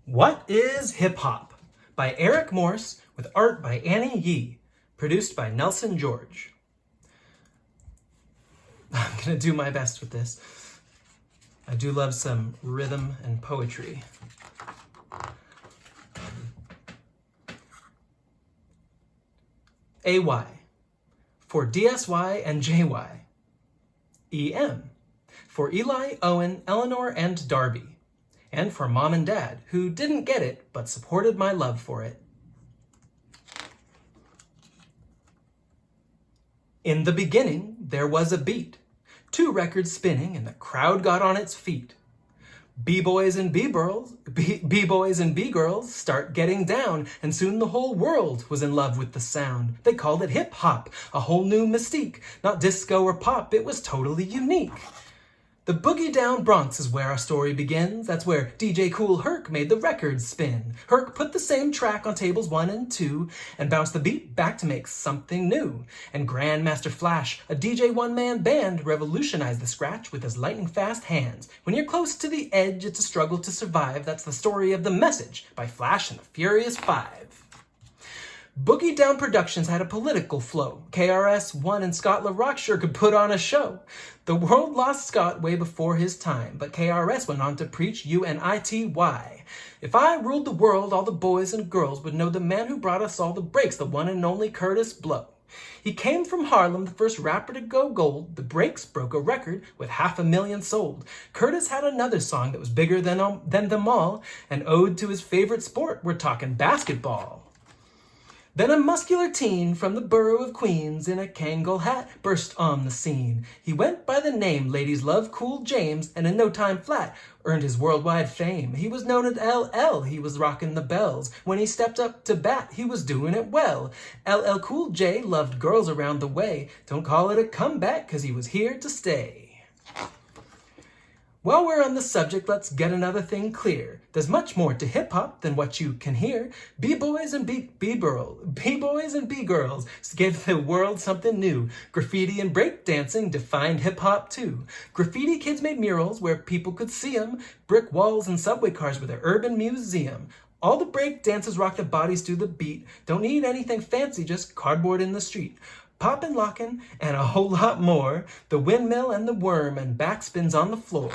What is Hip Hop? By Eric Morse with art by Annie Yee, produced by Nelson George. I'm gonna do my best with this. I do love some rhythm and poetry. AY for DSY and JY. EM for Eli, Owen, Eleanor, and Darby. And for Mom and Dad, who didn't get it, but supported my love for it. In the beginning, there was a beat. 2 records spinning, and the crowd got on its feet. B-boys and B-girls start getting down, and soon the whole world was in love with the sound. They called it hip-hop, a whole new mystique. Not disco or pop, it was totally unique. The boogie down Bronx is where our story begins. That's where DJ Kool Herc made the records spin. Herc put the same track on tables 1 and 2 and bounced the beat back to make something new. And Grandmaster Flash, a DJ one-man band, revolutionized the scratch with his lightning-fast hands. When you're close to the edge, it's a struggle to survive. That's the story of The Message by Flash and the Furious 5. Boogie Down Productions had a political flow. KRS-One and Scott LaRock sure could put on a show. The world lost Scott way before his time, but KRS went on to preach UNITY. If I ruled the world, all the boys and girls would know the man who brought us all the breaks, the one and only Curtis Blow. He came from Harlem, the first rapper to go gold. The Breaks broke a record with 500,000 sold. Curtis had another song that was bigger than them all, an ode to his favorite sport. We're talking basketball. Then a muscular teen from the borough of Queens in a Kangol hat burst on the scene. He went by the name Ladies Love Cool James, and in no time flat earned his worldwide fame. He was known as LL, he was rocking the bells. When he stepped up to bat, he was doing it well. LL Cool J loved girls around the way. Don't call it a comeback, 'cause he was here to stay. While we're on the subject, let's get another thing clear. There's much more to hip-hop than what you can hear. B-boys and B-girls gave the world something new. Graffiti and breakdancing defined hip-hop too. Graffiti kids made murals where people could see them. Brick walls and subway cars were their urban museum. All the break dancers rock their bodies to the beat. Don't need anything fancy, just cardboard in the street. Poppin', lockin', and a whole lot more. The windmill and the worm and backspins on the floor.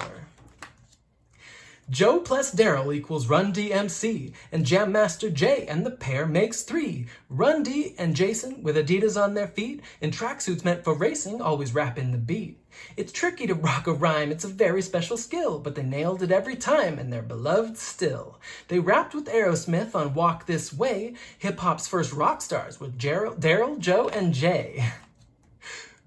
Joe plus Daryl equals Run DMC, and Jam Master Jay and the pair makes 3. Run D and Jason with Adidas on their feet, in tracksuits meant for racing, always rapping the beat. It's tricky to rock a rhyme, it's a very special skill, but they nailed it every time, and they're beloved still. They rapped with Aerosmith on Walk This Way, hip-hop's first rock stars with Daryl, Joe, and Jay.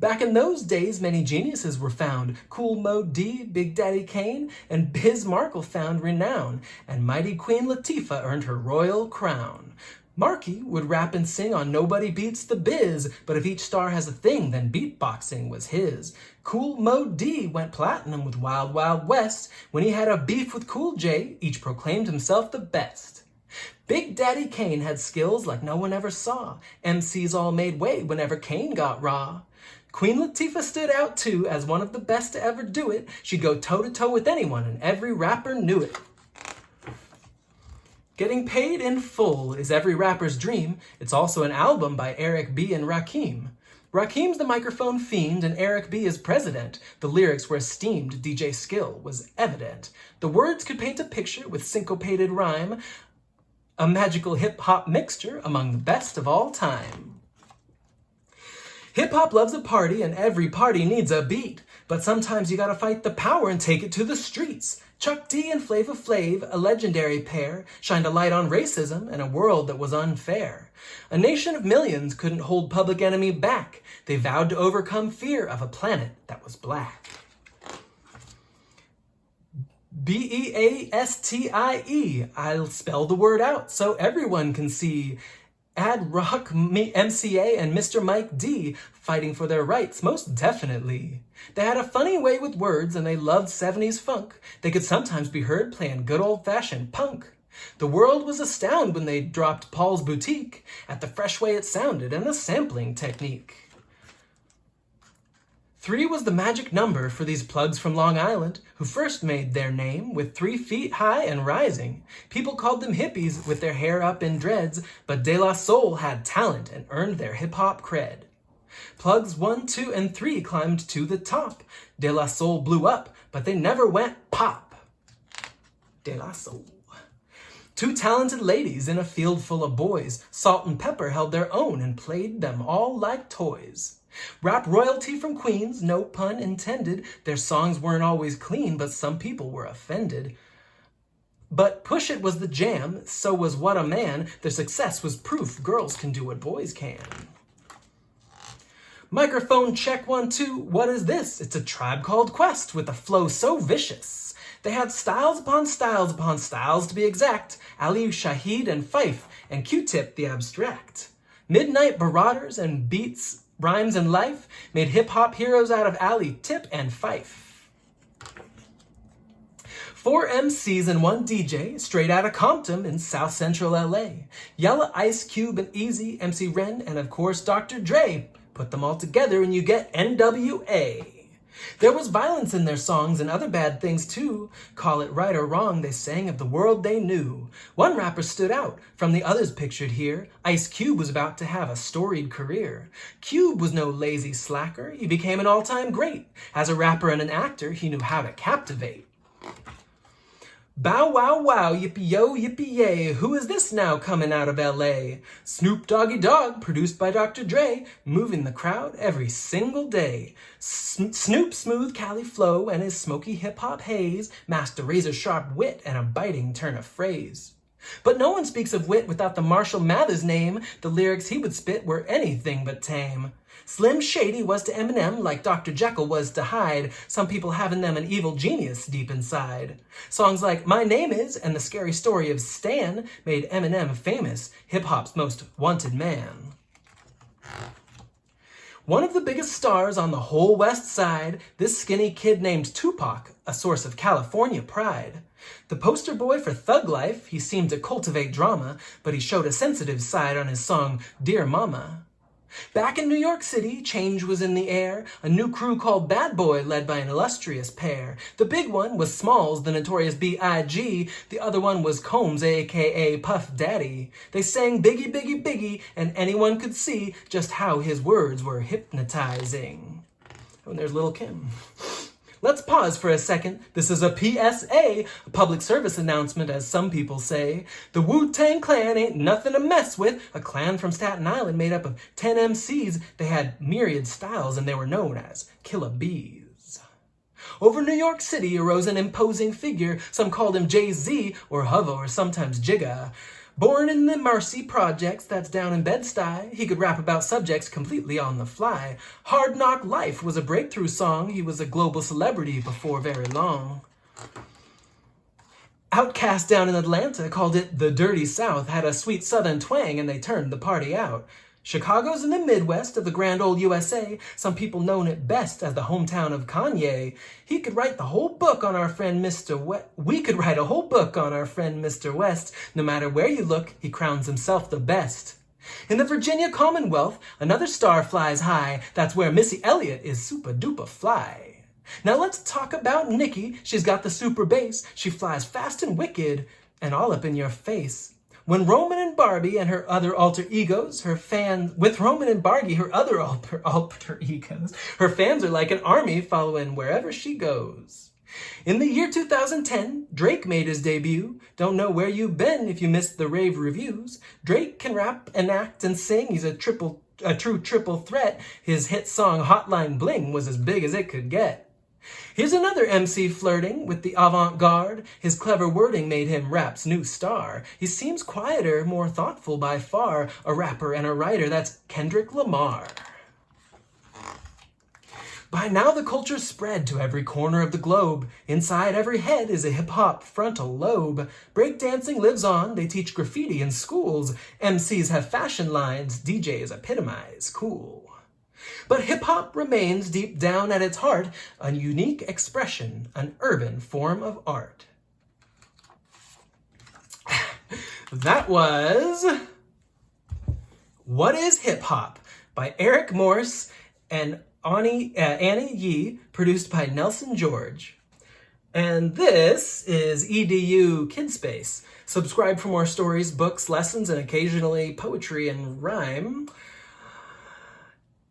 Back in those days, many geniuses were found. Kool Moe Dee, Big Daddy Kane, and Biz Markie found renown, and mighty Queen Latifah earned her royal crown. Markie would rap and sing on Nobody Beats the Biz, but if each star has a thing, then beatboxing was his. Kool Moe Dee went platinum with Wild Wild West. When he had a beef with Cool J, each proclaimed himself the best. Big Daddy Kane had skills like no one ever saw. MCs all made way whenever Kane got raw. Queen Latifah stood out too as one of the best to ever do it. She'd go toe-to-toe with anyone, and every rapper knew it. Getting paid in full is every rapper's dream. It's also an album by Eric B. and Rakim. Rakim's the microphone fiend, and Eric B. is president. The lyrics were esteemed, DJ skill was evident. The words could paint a picture with syncopated rhyme, a magical hip-hop mixture among the best of all time. Hip-hop loves a party, and every party needs a beat. But sometimes you gotta fight the power and take it to the streets. Chuck D and Flava Flav, a legendary pair, shined a light on racism and a world that was unfair. A nation of millions couldn't hold Public Enemy back. They vowed to overcome fear of a planet that was black. BEASTIE, I'll spell the word out so everyone can see. Ad Rock, MCA, and Mr. Mike D fighting for their rights, most definitely. They had a funny way with words, and they loved 70s funk. They could sometimes be heard playing good old-fashioned punk. The world was astounded when they dropped Paul's Boutique at the fresh way it sounded and the sampling technique. 3 was the magic number for these plugs from Long Island, who first made their name with 3 feet high and rising. People called them hippies with their hair up in dreads, but De La Soul had talent and earned their hip-hop cred. Plugs 1, 2, and 3 climbed to the top. De La Soul blew up, but they never went pop. De La Soul. 2 talented ladies in a field full of boys. Salt and Pepper held their own and played them all like toys. Rap royalty from Queens, no pun intended. Their songs weren't always clean, but some people were offended. But Push It was the jam, so was What a Man. Their success was proof girls can do what boys can. Microphone check 1, 2, what is this? It's a Tribe Called Quest with a flow so vicious. They had styles upon styles upon styles to be exact. Ali, Shaheed, and Fife, and Q-Tip the abstract. Midnight Marauders and beats, rhymes, and life made hip-hop heroes out of Ali, Tip, and Fife. 4 MCs and 1 DJ, straight out of Compton in South Central LA. Yella, Ice Cube, and Easy, MC Ren, and of course Dr. Dre. Put them all together and you get NWA. There was violence in their songs and other bad things too. Call it right or wrong, they sang of the world they knew. One rapper stood out from the others pictured here. Ice Cube was about to have a storied career. Cube was no lazy slacker, he became an all-time great. As a rapper and an actor, he knew how to captivate. Bow wow wow, yippee yo, yippee yay, who is this now coming out of LA? Snoop Doggy Dogg, produced by Dr. Dre, moving the crowd every single day. Snoop smooth Cali flow and his smoky hip-hop haze masked a razor-sharp wit and a biting turn of phrase. But no one speaks of wit without the Marshall Mathers name. The lyrics he would spit were anything but tame. Slim Shady was to Eminem like Dr. Jekyll was to Hyde, some people having them an evil genius deep inside. Songs like My Name Is and The Scary Story of Stan made Eminem famous, hip-hop's most wanted man. One of the biggest stars on the whole West Side, this skinny kid named Tupac, a source of California pride. The poster boy for Thug Life, he seemed to cultivate drama, but he showed a sensitive side on his song Dear Mama. Back in New York City, change was in the air, a new crew called Bad Boy led by an illustrious pair. The big one was Smalls, the notorious B.I.G., the other one was Combs, a.k.a. Puff Daddy. They sang Biggie, Biggie, Biggie, and anyone could see just how his words were hypnotizing. Oh, and there's Lil' Kim. Let's pause for a second. This is a PSA, a public service announcement, as some people say. The Wu-Tang Clan ain't nothing to mess with. A clan from Staten Island made up of 10 MCs. They had myriad styles and they were known as Killer Bees. Over New York City arose an imposing figure. Some called him Jay-Z or Hova or sometimes Jigga. Born in the Marcy Projects, that's down in Bed-Stuy, he could rap about subjects completely on the fly. Hard Knock Life was a breakthrough song. He was a global celebrity before very long. Outkast down in Atlanta called it the Dirty South, had a sweet southern twang and they turned the party out. Chicago's in the Midwest of the grand old USA. Some people known it best as the hometown of Kanye. He could write the whole book on our friend Mr. West. We could write a whole book on our friend Mr. West. No matter where you look, he crowns himself the best. In the Virginia Commonwealth, another star flies high. That's where Missy Elliott is super duper fly. Now let's talk about Nicki. She's got the super bass. She flies fast and wicked and all up in your face. When Roman and Barbie and her other alter egos, her fans are like an army following wherever she goes. In the year 2010, Drake made his debut. Don't know where you've been if you missed the rave reviews. Drake can rap and act and sing. He's a true triple threat. His hit song Hotline Bling was as big as it could get. Here's another MC flirting with the avant-garde. His clever wording made him rap's new star. He seems quieter, more thoughtful by far. A rapper and a writer, that's Kendrick Lamar. By now the culture's spread to every corner of the globe. Inside every head is a hip-hop frontal lobe. Breakdancing lives on, they teach graffiti in schools. MCs have fashion lines, DJs epitomize cool. But hip-hop remains deep down at its heart a unique expression, an urban form of art. That was What is Hip-Hop by Eric Morse and Annie Yee, produced by Nelson George. And this is EDU Kidspace. Subscribe for more stories, books, lessons, and occasionally poetry and rhyme.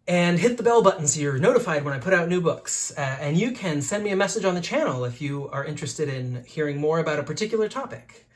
And hit the bell button so you're notified when I put out new books. And you can send me a message on the channel if you are interested in hearing more about a particular topic.